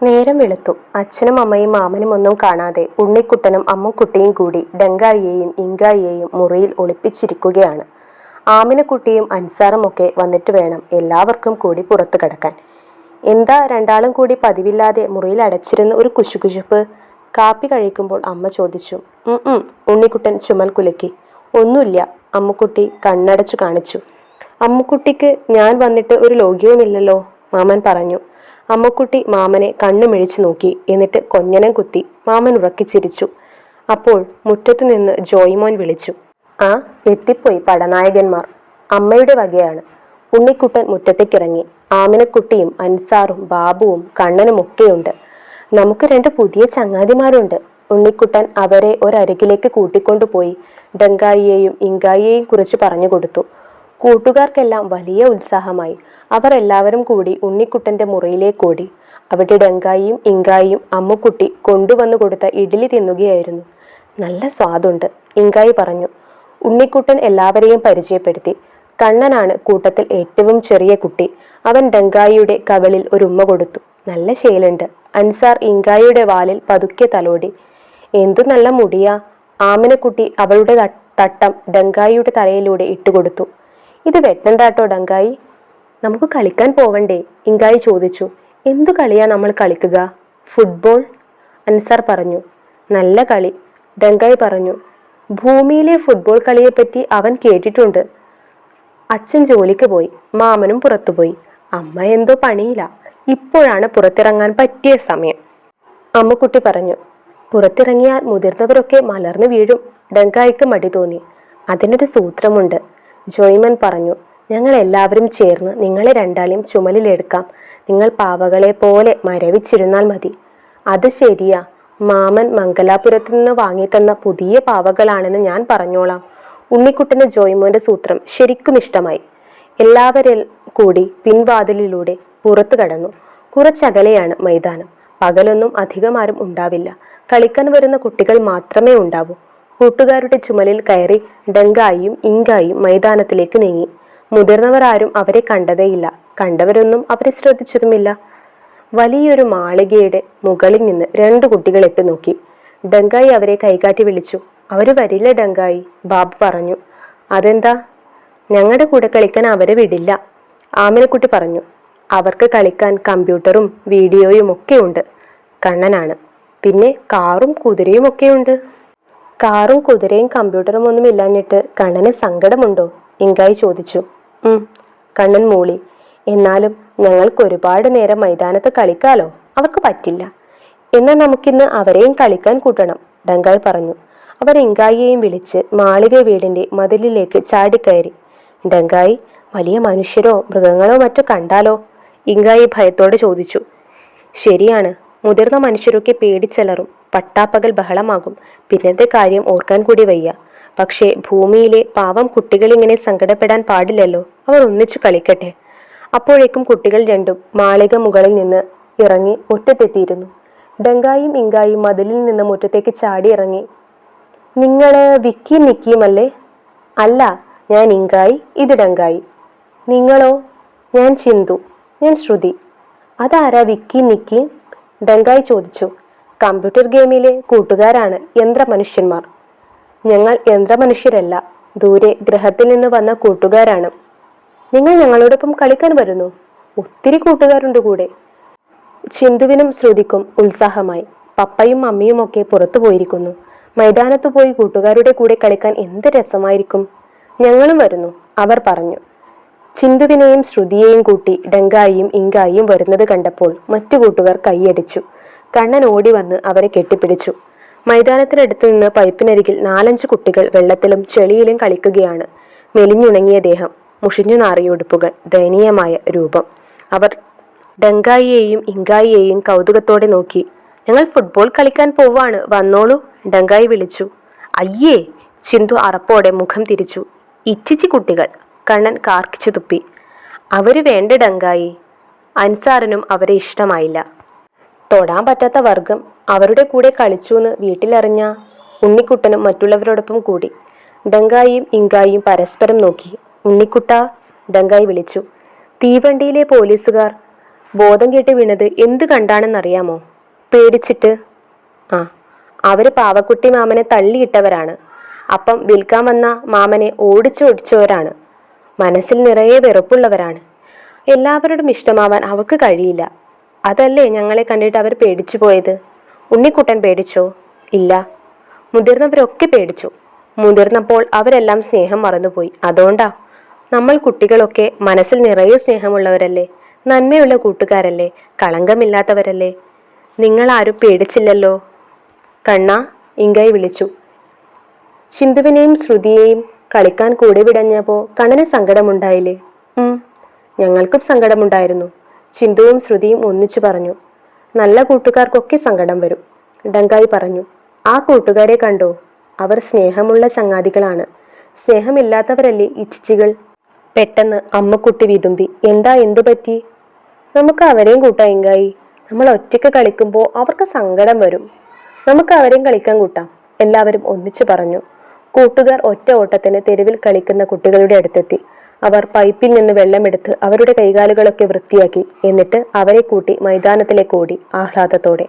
നേരം വെളുത്തു. അച്ഛനും അമ്മയും മാമനും ഒന്നും കാണാതെ ഉണ്ണിക്കുട്ടനും അമ്മുക്കുട്ടിയും കൂടി ഡങ്കായിയെയും ഇങ്കായിയെയും മുറിയിൽ ഒളിപ്പിച്ചിരിക്കുകയാണ്. ആമിനക്കുട്ടിയും അൻസാറും ഒക്കെ വന്നിട്ട് വേണം എല്ലാവർക്കും കൂടി പുറത്തു കടക്കാൻ. എന്താ രണ്ടാളും കൂടി പതിവില്ലാതെ മുറിയിൽ അടച്ചിരുന്ന് ഒരു കുശുകുശുപ്പ്? കാപ്പി കഴിക്കുമ്പോൾ അമ്മ ചോദിച്ചു. ഉണ്ണിക്കുട്ടൻ ചുമൽ കുലുക്കി. ഒന്നുമില്ല, അമ്മുക്കുട്ടി കണ്ണടച്ചു കാണിച്ചു. അമ്മുക്കുട്ടിക്ക് ഞാൻ വന്നിട്ട് ഒരു ലോക്യവുമില്ലല്ലോ, മാമൻ പറഞ്ഞു. അമ്മുക്കുട്ടി മാമനെ കണ്ണുമിഴിച്ചു നോക്കി. എന്നിട്ട് കൊഞ്ഞനം കുത്തി. മാമൻ ഉറക്കിച്ചിരിച്ചു. അപ്പോൾ മുറ്റത്തുനിന്ന് ജോയിമോൻ വിളിച്ചു. ആ, എത്തിപ്പോയി പടനായകന്മാർ. അമ്മയുടെ വകയാണ്. ഉണ്ണിക്കുട്ടൻ മുറ്റത്തേക്കിറങ്ങി. ആമിനക്കുട്ടിയും അൻസാറും ബാബുവും കണ്ണനും ഒക്കെയുണ്ട്. നമുക്ക് രണ്ട് പുതിയ ചങ്ങാതിമാരുണ്ട്. ഉണ്ണിക്കുട്ടൻ അവരെ ഒരരികിലേക്ക് കൂട്ടിക്കൊണ്ടുപോയി ഡങ്കായിയെയും ഇങ്കായിയെയും കുറിച്ച് പറഞ്ഞു കൊടുത്തു. കൂട്ടുകാർക്കെല്ലാം വലിയ ഉത്സാഹമായി. അവർ എല്ലാവരും കൂടി ഉണ്ണിക്കുട്ടന്റെ മുറിയിലേക്കോടി. അവിടെ ഡങ്കായിയും ഇങ്കായിയും അമ്മുക്കുട്ടി കൊണ്ടുവന്നു കൊടുത്ത ഇഡ്ഡലി തിന്നുകയായിരുന്നു. നല്ല സ്വാദുണ്ട്, ഇങ്കായി പറഞ്ഞു. ഉണ്ണിക്കുട്ടൻ എല്ലാവരെയും പരിചയപ്പെടുത്തി. കണ്ണനാണ് കൂട്ടത്തിൽ ഏറ്റവും ചെറിയ കുട്ടി. അവൻ ഡങ്കായിയുടെ കവിളിൽ ഒരു ഉമ്മ കൊടുത്തു. നല്ല ശീലുണ്ട്. അൻസാർ ഇങ്കായിയുടെ വാലിൽ പതുക്കെ തലോടി. എന്തു നല്ല മുടിയാ. ആമിനക്കുട്ടി അവളുടെ തട്ടം ഡങ്കായിയുടെ തലയിലൂടെ ഇട്ടുകൊടുത്തു. ഇത് വെട്ടണ്ടാട്ടോ ഡങ്കായി. നമുക്ക് കളിക്കാൻ പോവണ്ടേ, ഇങ്കായി ചോദിച്ചു. എന്തു കളിയാ നമ്മൾ കളിക്കുക? ഫുട്ബോൾ, അൻസാർ പറഞ്ഞു. നല്ല കളി, ഡങ്കായി പറഞ്ഞു. ഭൂമിയിലെ ഫുട്ബോൾ കളിയെപ്പറ്റി അവൻ കേട്ടിട്ടുണ്ട്. അച്ഛൻ ജോലിക്ക് പോയി, മാമനും പുറത്തുപോയി. അമ്മ എന്തോ പണിയില്ല. ഇപ്പോഴാണ് പുറത്തിറങ്ങാൻ പറ്റിയ സമയം, അമ്മുക്കുട്ടി പറഞ്ഞു. പുറത്തിറങ്ങിയാൽ മുതിർന്നവരൊക്കെ മലർന്നു വീഴും. ഡങ്കായിക്ക് മടി തോന്നി. അതിനൊരു സൂത്രമുണ്ട്, ജോയ്മൻ പറഞ്ഞു. ഞങ്ങൾ എല്ലാവരും ചേർന്ന് നിങ്ങളെ രണ്ടാളെയും ചുമലിലെടുക്കാം. നിങ്ങൾ പാവകളെ പോലെ മരവിച്ചിരുന്നാൽ മതി. അത് ശരിയാ, മാമൻ മംഗലാപുരത്തു നിന്ന് വാങ്ങിത്തന്ന പുതിയ പാവകളാണെന്ന് ഞാൻ പറഞ്ഞോളാം. ഉണ്ണിക്കുട്ടന് ജോയ്മോന്റെ സൂത്രം ശരിക്കും ഇഷ്ടമായി. എല്ലാവരും കൂടി പിൻവാതിലിലൂടെ പുറത്തു കടന്നു. കുറച്ചകലെയാണ് മൈതാനം. പകലൊന്നും അധികമാരും ഉണ്ടാവില്ല. കളിക്കാൻ വരുന്ന കുട്ടികൾ മാത്രമേ ഉണ്ടാവൂ. കൂട്ടുകാരുടെ ചുമലിൽ കയറി ഡങ്കായിയും ഇങ്കായും മൈതാനത്തിലേക്ക് നീങ്ങി. മുതിർന്നവർ ആരും അവരെ കണ്ടതേയില്ല. കണ്ടവരൊന്നും അവരെ ശ്രദ്ധിച്ചതുമില്ല. വലിയൊരു മാളികയുടെ മുകളിൽ നിന്ന് രണ്ട് കുട്ടികൾ എത്തി നോക്കി. ഡങ്കായി അവരെ കൈകാട്ടി വിളിച്ചു. അവര് വരില്ല ഡങ്കായി, ബാബു പറഞ്ഞു. അതെന്താ? ഞങ്ങളുടെ കൂടെ കളിക്കാൻ അവരെ വിടില്ല, ആമിനക്കുട്ടി പറഞ്ഞു. അവർക്ക് കളിക്കാൻ കമ്പ്യൂട്ടറും വീഡിയോയും ഒക്കെ ഉണ്ട്, കണ്ണനാണ്. പിന്നെ കാറും കുതിരയും ഒക്കെയുണ്ട്. കാറും കുതിരയും കമ്പ്യൂട്ടറും ഒന്നും ഇല്ലാഞ്ഞിട്ട് കണ്ണന് സങ്കടമുണ്ടോ, ഇങ്കായി ചോദിച്ചു. കണ്ണൻ മൂളി. എന്നാലും ഞങ്ങൾക്ക് ഒരുപാട് നേരം മൈതാനത്ത് കളിക്കാലോ. അവർക്ക് പറ്റില്ല. എന്നാൽ നമുക്കിന്ന് അവരെയും കളിക്കാൻ കൂട്ടണം, ഡങ്കായി പറഞ്ഞു. അവർ ഇങ്കായിയെയും വിളിച്ച് മാളിക വീടിന്റെ മതിലിലേക്ക് ചാടിക്കയറി. ഡങ്കായി, വലിയ മനുഷ്യരോ മൃഗങ്ങളോ മറ്റോ കണ്ടാലോ, ഇങ്കായി ഭയത്തോടെ ചോദിച്ചു. ശരിയാണ്, മുതിർന്ന മനുഷ്യരൊക്കെ പേടിച്ചലറും. പട്ടാപ്പകൽ ബഹളമാകും. പിന്നത്തെ കാര്യം ഓർക്കാൻ കൂടി വയ്യ. പക്ഷേ ഭൂമിയിലെ പാവം കുട്ടികളിങ്ങനെ സങ്കടപ്പെടാൻ പാടില്ലല്ലോ. അവർ ഒന്നിച്ചു കളിക്കട്ടെ. അപ്പോഴേക്കും കുട്ടികൾ രണ്ടും മാളിക മുകളിൽ നിന്ന് ഇറങ്ങി മുറ്റത്തെത്തിയിരുന്നു. ഡങ്കായും ഇങ്കായും മതിലിൽ നിന്ന് മുറ്റത്തേക്ക് ചാടി ഇറങ്ങി. നിങ്ങള് വിക്കിയും നിക്കിയുമല്ലേ? അല്ല, ഞാൻ ഇങ്കായി, ഇത് ഡങ്കായി. നിങ്ങളോ? ഞാൻ ചിന്തു, ഞാൻ ശ്രുതി. അതാരാ വിക്കി നിക്കി? ഡങ്കായി ചോദിച്ചു. കമ്പ്യൂട്ടർ ഗെയിമിലെ കൂട്ടുകാരാണ്, യന്ത്രമനുഷ്യന്മാർ. ഞങ്ങൾ യന്ത്രമനുഷ്യരല്ല, ദൂരെ ഗ്രഹത്തിൽ നിന്ന് വന്ന കൂട്ടുകാരാണ്. നിങ്ങൾ ഞങ്ങളോടൊപ്പം കളിക്കാൻ വരുന്നു? ഒത്തിരി കൂട്ടുകാരുണ്ട് കൂടെ. ചിന്തുവിനും ശ്രുതിക്കും ഉത്സാഹമായി. പപ്പയും മമ്മിയും ഒക്കെ പുറത്തു പോയിരിക്കുന്നു. മൈതാനത്തു പോയി കൂട്ടുകാരുടെ കൂടെ കളിക്കാൻ എന്ത് രസമായിരിക്കും. ഞങ്ങളും വരുന്നു, അവർ പറഞ്ഞു. ചിന്തുവിനെയും ശ്രുതിയെയും കൂട്ടി ഡങ്കായിയും ഇങ്കായിയും വരുന്നത് കണ്ടപ്പോൾ മറ്റു കൂട്ടുകാർ കൈയടിച്ചു. കണ്ണൻ ഓടി വന്ന് അവരെ കെട്ടിപ്പിടിച്ചു. മൈതാനത്തിനടുത്ത് നിന്ന് പൈപ്പിനരികിൽ 4-5 കുട്ടികൾ വെള്ളത്തിലും ചെളിയിലും കളിക്കുകയാണ്. മെലിഞ്ഞുണങ്ങിയ ദേഹം, മുഷിഞ്ഞു നാറിയ ഉടുപ്പുകൾ, ദയനീയമായ രൂപം. അവർ ഡങ്കായിയെയും ഇങ്കായിയെയും കൗതുകത്തോടെ നോക്കി. ഞങ്ങൾ ഫുട്ബോൾ കളിക്കാൻ പോവാണ്, വന്നോളൂ, ഡങ്കായി വിളിച്ചു. അയ്യേ, ചിന്തു അറപ്പോടെ മുഖം തിരിച്ചു. ഇച്ചിച്ചി കുട്ടികൾ, കണ്ണൻ കാർക്കിച്ചു തുപ്പി. അവര് വേണ്ട ഡങ്കായി. അൻസാറിനും അവരെ ഇഷ്ടമായില്ല. തൊടാൻ പറ്റാത്ത വർഗം, അവരുടെ കൂടെ കളിച്ചുവെന്ന് വീട്ടിലറിഞ്ഞ ഉണ്ണിക്കുട്ടനും മറ്റുള്ളവരോടൊപ്പം കൂടി. ഡങ്കായിയും ഇങ്കായിയും പരസ്പരം നോക്കി. ഉണ്ണിക്കുട്ട, ഡങ്കായി വിളിച്ചു. തീവണ്ടിയിലെ പോലീസുകാർ ബോധം കേട്ട് വീണത് എന്ത് കണ്ടാണെന്നറിയാമോ? പേടിച്ചിട്ട്. ആ, അവര് പാവക്കുട്ടി മാമനെ തള്ളിയിട്ടവരാണ്. അപ്പം വിൽക്കാൻ വന്ന മാമനെ ഓടിച്ചോടിച്ചവരാണ്. മനസ്സിൽ നിറയെ വെറുപ്പുള്ളവരാണ്. എല്ലാവരോടും ഇഷ്ടമാവാൻ അവർക്ക് കഴിയില്ല. അതല്ലേ ഞങ്ങളെ കണ്ടിട്ട് അവർ പേടിച്ചു പോയത്. ഉണ്ണിക്കുട്ടൻ പേടിച്ചോ? ഇല്ല. മുതിർന്നവരൊക്കെ പേടിച്ചു. മുതിർന്നപ്പോൾ അവരെല്ലാം സ്നേഹം മറന്നുപോയി. അതുകൊണ്ടാ. നമ്മൾ കുട്ടികളൊക്കെ മനസ്സിൽ നിറയെ സ്നേഹമുള്ളവരല്ലേ, നന്മയുള്ള കൂട്ടുകാരല്ലേ, കളങ്കമില്ലാത്തവരല്ലേ. നിങ്ങളാരും പേടിച്ചില്ലല്ലോ. കണ്ണാ, ഇങ്കായി വിളിച്ചു. ചിന്തുവിനെയും ശ്രുതിയെയും കളിക്കാൻ കൂടെ വിടഞ്ഞപ്പോൾ കണ്ണന് സങ്കടമുണ്ടായില്ലേ? ഞങ്ങൾക്കും സങ്കടമുണ്ടായിരുന്നു. ചിന്തുവും ശ്രുതിയും ഒന്നിച്ചു പറഞ്ഞു. നല്ല കൂട്ടുകാർക്കൊക്കെ സങ്കടം വരും, ഡങ്കായി പറഞ്ഞു. ആ കൂട്ടുകാരെ കണ്ടോ? അവർ സ്നേഹമുള്ള ചങ്ങാതികളാണ്. സ്നേഹമില്ലാത്തവരല്ലേ ഈ ചിച്ചികൾ. പെട്ടെന്ന് അമ്മക്കുട്ടി വിതുമ്പി. എന്താ, എന്തു പറ്റി? നമുക്ക് അവരെയും കൂട്ടാം ഇങ്കായി. നമ്മൾ ഒറ്റയ്ക്ക് കളിക്കുമ്പോൾ അവർക്ക് സങ്കടം വരും. നമുക്ക് അവരെയും കളിക്കാൻ കൂട്ടാം, എല്ലാവരും ഒന്നിച്ചു പറഞ്ഞു. കൂട്ടുകാർ ഒറ്റ ഓട്ടത്തിന് തെരുവിൽ കളിക്കുന്ന കുട്ടികളുടെ അടുത്തെത്തി. അവർ പൈപ്പിൽ നിന്ന് വെള്ളമെടുത്ത് അവരുടെ കൈകാലുകളൊക്കെ വൃത്തിയാക്കി. എന്നിട്ട് അവരെ കൂട്ടി മൈതാനത്തിലേക്ക് ഓടി ആഹ്ലാദത്തോടെ.